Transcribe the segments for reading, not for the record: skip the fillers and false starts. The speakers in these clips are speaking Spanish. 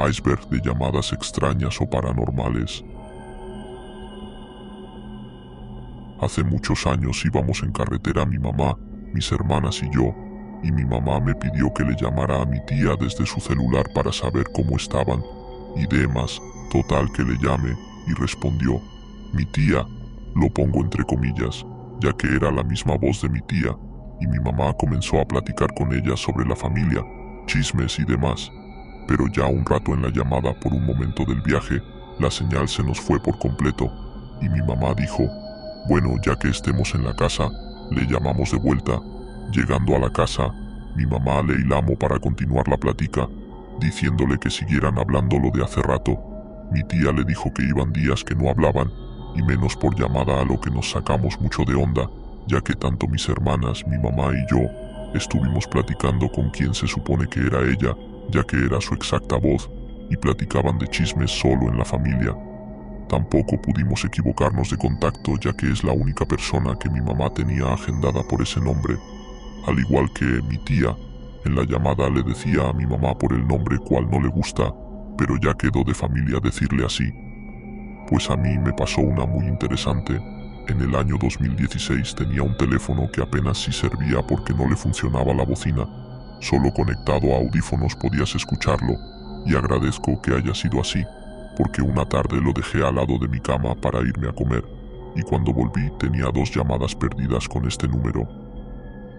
Iceberg de llamadas extrañas o paranormales. Hace muchos años íbamos en carretera mi mamá, mis hermanas y yo, y mi mamá me pidió que le llamara a mi tía desde su celular para saber cómo estaban, y demás, total que le llame, y respondió, mi tía, lo pongo entre comillas, ya que era la misma voz de mi tía, y mi mamá comenzó a platicar con ella sobre la familia, chismes y demás. Pero ya un rato en la llamada por un momento del viaje, la señal se nos fue por completo, y mi mamá dijo, bueno, ya que estemos en la casa, le llamamos de vuelta. Llegando a la casa, mi mamá le hilamos para continuar la plática, diciéndole que siguieran hablando lo de hace rato. Mi tía le dijo que iban días que no hablaban, y menos por llamada, a lo que nos sacamos mucho de onda, ya que tanto mis hermanas, mi mamá y yo, estuvimos platicando con quien se supone que era ella, ya que era su exacta voz, y platicaban de chismes solo en la familia. Tampoco pudimos equivocarnos de contacto, ya que es la única persona que mi mamá tenía agendada por ese nombre. Al igual que mi tía, en la llamada le decía a mi mamá por el nombre cual no le gusta, pero ya quedó de familia decirle así. Pues a mí me pasó una muy interesante. En el año 2016 tenía un teléfono que apenas sí servía porque no le funcionaba la bocina. Solo conectado a audífonos podías escucharlo, y agradezco que haya sido así, porque una tarde lo dejé al lado de mi cama para irme a comer, y cuando volví tenía 2 llamadas perdidas con este número.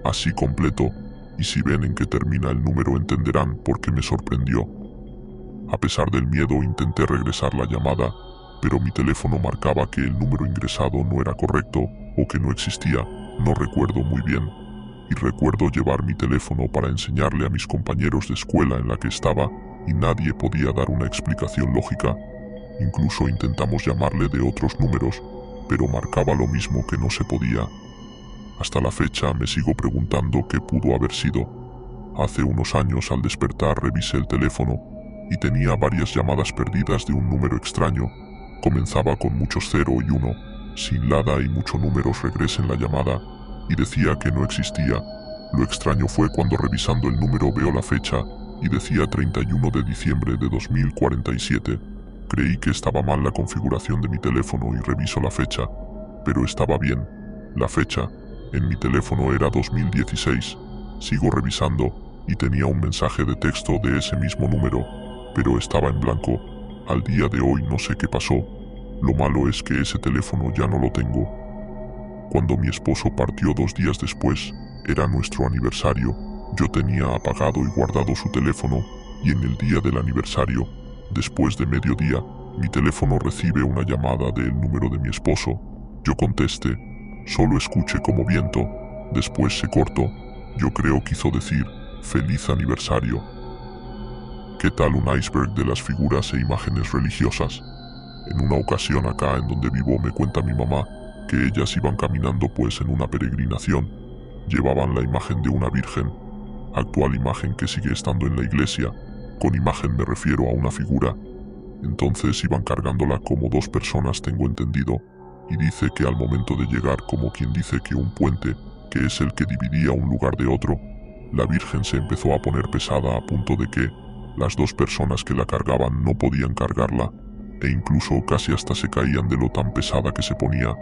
Así completo, y si ven en qué termina el número entenderán por qué me sorprendió. A pesar del miedo intenté regresar la llamada, pero mi teléfono marcaba que el número ingresado no era correcto o que no existía, no recuerdo muy bien. Y recuerdo llevar mi teléfono para enseñarle a mis compañeros de escuela en la que estaba y nadie podía dar una explicación lógica. Incluso intentamos llamarle de otros números, pero marcaba lo mismo, que no se podía. Hasta la fecha me sigo preguntando qué pudo haber sido. Hace unos años al despertar revisé el teléfono y tenía varias llamadas perdidas de un número extraño. Comenzaba con muchos 0 y 1, sin nada y muchos números regresen la llamada, y decía que no existía. Lo extraño fue cuando revisando el número veo la fecha y decía 31 de diciembre de 2047. Creí que estaba mal la configuración de mi teléfono y reviso la fecha, pero estaba bien. La fecha en mi teléfono era 2016. Sigo revisando y tenía un mensaje de texto de ese mismo número, pero estaba en blanco. Al día de hoy no sé qué pasó. Lo malo es que ese teléfono ya no lo tengo. Cuando mi esposo partió 2 días después, era nuestro aniversario. Yo tenía apagado y guardado su teléfono, y en el día del aniversario, después de mediodía, mi teléfono recibe una llamada del número de mi esposo. Yo contesté, solo escuché como viento, después se cortó. Yo creo quiso decir, feliz aniversario. ¿Qué tal un iceberg de las figuras e imágenes religiosas? En una ocasión acá en donde vivo me cuenta mi mamá que ellas iban caminando pues en una peregrinación. Llevaban la imagen de una virgen, actual imagen que sigue estando en la iglesia. Con imagen me refiero a una figura. Entonces iban cargándola como 2 personas, tengo entendido, y dice que al momento de llegar, como quien dice que un puente, que es el que dividía un lugar de otro, la virgen se empezó a poner pesada a punto de que las 2 personas que la cargaban no podían cargarla, e incluso casi hasta se caían de lo tan pesada que se ponía.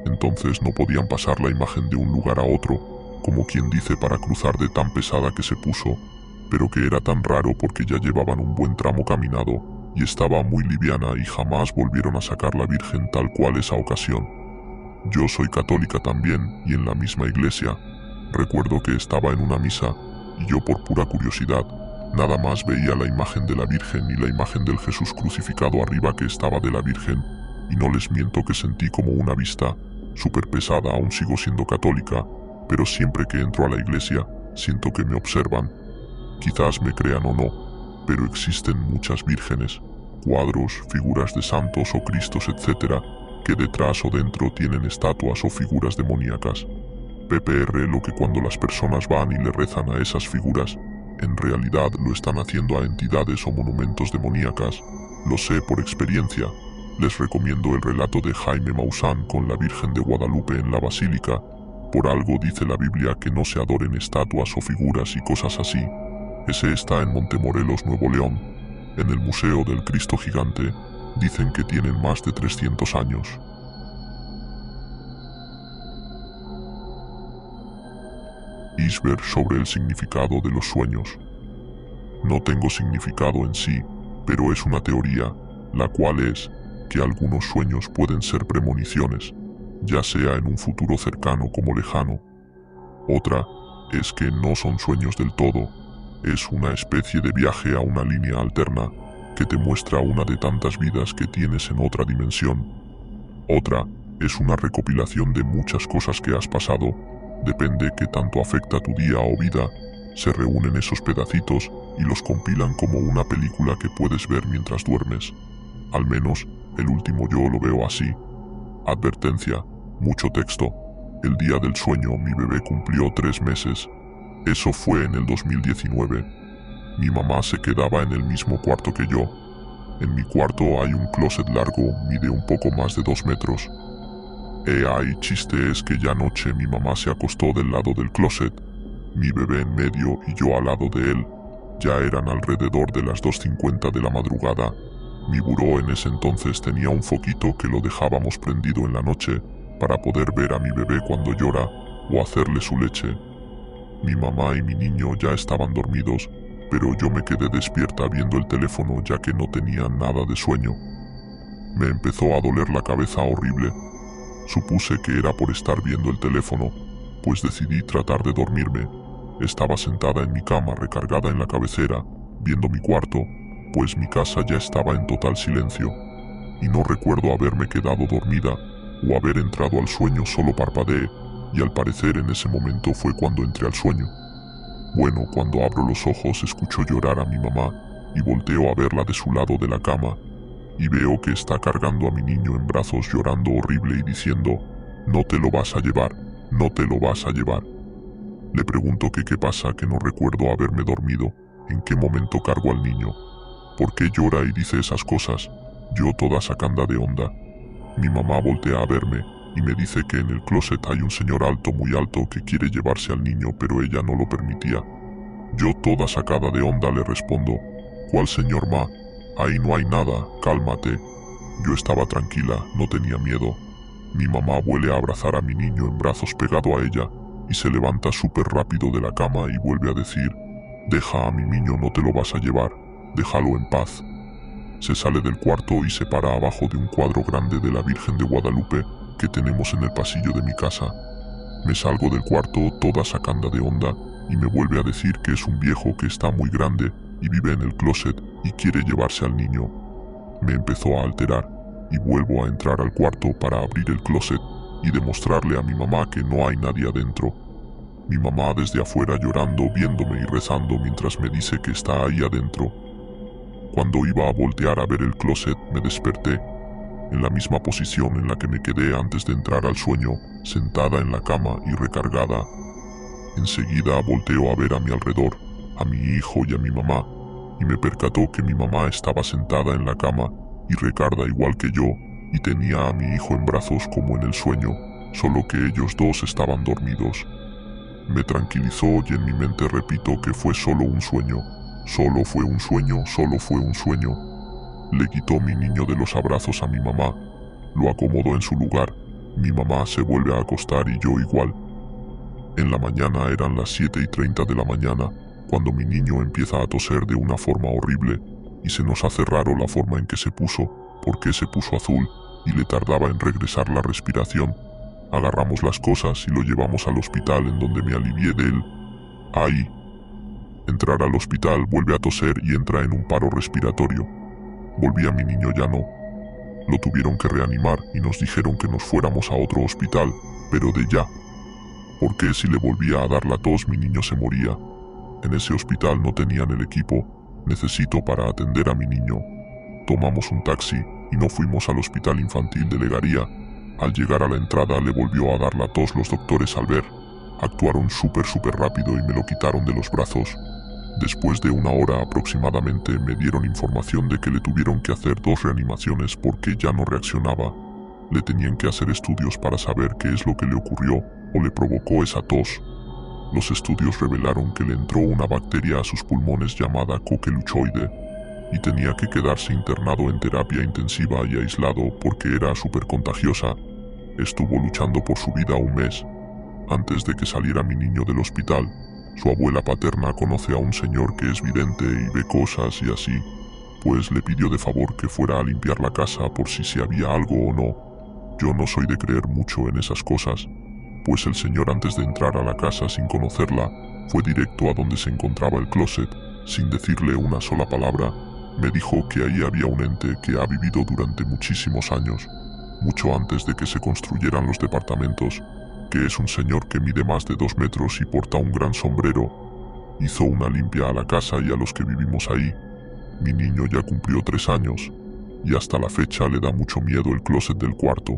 Entonces no podían pasar la imagen de un lugar a otro, como quien dice, para cruzar de tan pesada que se puso, pero que era tan raro porque ya llevaban un buen tramo caminado, y estaba muy liviana y jamás volvieron a sacar la virgen tal cual esa ocasión. Yo soy católica también, y en la misma iglesia. Recuerdo que estaba en una misa, y yo por pura curiosidad, nada más veía la imagen de la Virgen y la imagen del Jesús crucificado arriba que estaba de la Virgen, y no les miento que sentí como una vista súper pesada. Aún sigo siendo católica, pero siempre que entro a la iglesia, siento que me observan. Quizás me crean o no, pero existen muchas vírgenes, cuadros, figuras de santos o cristos, etc., que detrás o dentro tienen estatuas o figuras demoníacas. PPR, lo que cuando las personas van y le rezan a esas figuras, en realidad lo están haciendo a entidades o monumentos demoníacas. Lo sé por experiencia. Les recomiendo el relato de Jaime Maussan con la Virgen de Guadalupe en la Basílica. Por algo dice la Biblia que no se adoren estatuas o figuras y cosas así. Ese está en Montemorelos, Nuevo León. En el Museo del Cristo Gigante dicen que tienen más de 300 años. Iceberg sobre el significado de los sueños. No tengo significado en sí, pero es una teoría, la cual es que algunos sueños pueden ser premoniciones, ya sea en un futuro cercano como lejano. Otra es que no son sueños del todo, es una especie de viaje a una línea alterna que te muestra una de tantas vidas que tienes en otra dimensión. Otra es una recopilación de muchas cosas que has pasado, depende qué tanto afecta tu día o vida, se reúnen esos pedacitos y los compilan como una película que puedes ver mientras duermes. Al menos, el último yo lo veo así. Advertencia, mucho texto. El día del sueño mi bebé cumplió 3 meses. Eso fue en el 2019. Mi mamá se quedaba en el mismo cuarto que yo. En mi cuarto hay un closet largo, mide un poco más de 2 metros. Ahí chiste es que ya anoche mi mamá se acostó del lado del closet, mi bebé en medio y yo al lado de él. Ya eran alrededor de las 2:50 de la madrugada. Mi buró en ese entonces tenía un foquito que lo dejábamos prendido en la noche para poder ver a mi bebé cuando llora o hacerle su leche. Mi mamá y mi niño ya estaban dormidos, pero yo me quedé despierta viendo el teléfono ya que no tenía nada de sueño. Me empezó a doler la cabeza horrible. Supuse que era por estar viendo el teléfono, pues decidí tratar de dormirme. Estaba sentada en mi cama recargada en la cabecera, viendo mi cuarto, pues mi casa ya estaba en total silencio, y no recuerdo haberme quedado dormida o haber entrado al sueño, solo parpadeé, y al parecer en ese momento fue cuando entré al sueño. Bueno, cuando abro los ojos escucho llorar a mi mamá y volteo a verla de su lado de la cama y veo que está cargando a mi niño en brazos llorando horrible y diciendo: «No te lo vas a llevar, no te lo vas a llevar». Le pregunto que qué pasa, que no recuerdo haberme dormido, en qué momento cargo al niño, por qué llora y dice esas cosas, yo toda sacanda de onda. Mi mamá voltea a verme y me dice que en el closet hay un señor alto, muy alto, que quiere llevarse al niño, pero ella no lo permitía. Yo toda sacada de onda le respondo: «¿Cuál señor, ma? Ahí no hay nada, cálmate». Yo estaba tranquila, no tenía miedo. Mi mamá vuelve a abrazar a mi niño en brazos pegado a ella y se levanta súper rápido de la cama y vuelve a decir: «Deja a mi niño, no te lo vas a llevar, déjalo en paz». Se sale del cuarto y se para abajo de un cuadro grande de la Virgen de Guadalupe que tenemos en el pasillo de mi casa. Me salgo del cuarto toda sacanda de onda y me vuelve a decir que es un viejo que está muy grande y vive en el closet y quiere llevarse al niño. Me empezó a alterar y vuelvo a entrar al cuarto para abrir el closet y demostrarle a mi mamá que no hay nadie adentro. Mi mamá desde afuera llorando, viéndome y rezando mientras me dice que está ahí adentro. Cuando iba a voltear a ver el closet me desperté, en la misma posición en la que me quedé antes de entrar al sueño, sentada en la cama y recargada. Enseguida volteo a ver a mi alrededor, a mi hijo y a mi mamá, y me percató que mi mamá estaba sentada en la cama y recargada igual que yo, y tenía a mi hijo en brazos como en el sueño, solo que ellos dos estaban dormidos. Me tranquilizó y en mi mente repito que fue solo un sueño. Solo fue un sueño, solo fue un sueño. Le quitó mi niño de los abrazos a mi mamá, lo acomodó en su lugar, mi mamá se vuelve a acostar y yo igual. En la mañana eran las 7:30 de la mañana, cuando mi niño empieza a toser de una forma horrible, y se nos hace raro la forma en que se puso, porque se puso azul, y le tardaba en regresar la respiración. Agarramos las cosas y lo llevamos al hospital, en donde me alivié de él. Ahí. Entrar al hospital, vuelve a toser y entra en un paro respiratorio. Volví a mi niño, ya no. Lo tuvieron que reanimar y nos dijeron que nos fuéramos a otro hospital, pero de ya. Porque si le volvía a dar la tos mi niño se moría. En ese hospital no tenían el equipo necesito para atender a mi niño. Tomamos un taxi y nos fuimos al hospital infantil de Legaría. Al llegar a la entrada le volvió a dar la tos. Los doctores, al ver, actuaron súper rápido y me lo quitaron de los brazos. Después de 1 hora aproximadamente me dieron información de que le tuvieron que hacer 2 reanimaciones porque ya no reaccionaba. Le tenían que hacer estudios para saber qué es lo que le ocurrió o le provocó esa tos. Los estudios revelaron que le entró una bacteria a sus pulmones llamada coqueluchoide, y tenía que quedarse internado en terapia intensiva y aislado porque era súper contagiosa. Estuvo luchando por su vida un mes. Antes de que saliera mi niño del hospital, su abuela paterna conoce a un señor que es vidente y ve cosas y así, pues le pidió de favor que fuera a limpiar la casa por si había algo o no. Yo no soy de creer mucho en esas cosas, pues el señor antes de entrar a la casa sin conocerla, fue directo a donde se encontraba el closet, sin decirle una sola palabra. Me dijo que ahí había un ente que ha vivido durante muchísimos años, mucho antes de que se construyeran los departamentos, que es un señor que mide más de 2 metros y porta un gran sombrero. Hizo una limpia a la casa y a los que vivimos ahí. Mi niño ya cumplió 3 años, y hasta la fecha le da mucho miedo el closet del cuarto.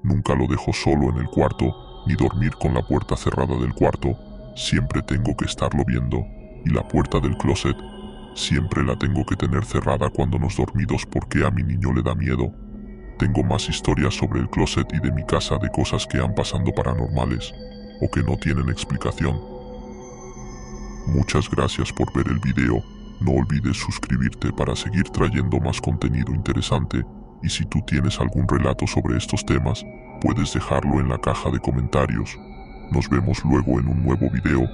Nunca lo dejo solo en el cuarto, ni dormir con la puerta cerrada del cuarto, siempre tengo que estarlo viendo, y la puerta del closet, siempre la tengo que tener cerrada cuando nos dormidos porque a mi niño le da miedo. Tengo más historias sobre el closet y de mi casa de cosas que han pasado paranormales, o que no tienen explicación. Muchas gracias por ver el video, no olvides suscribirte para seguir trayendo más contenido interesante, y si tú tienes algún relato sobre estos temas, puedes dejarlo en la caja de comentarios. Nos vemos luego en un nuevo video.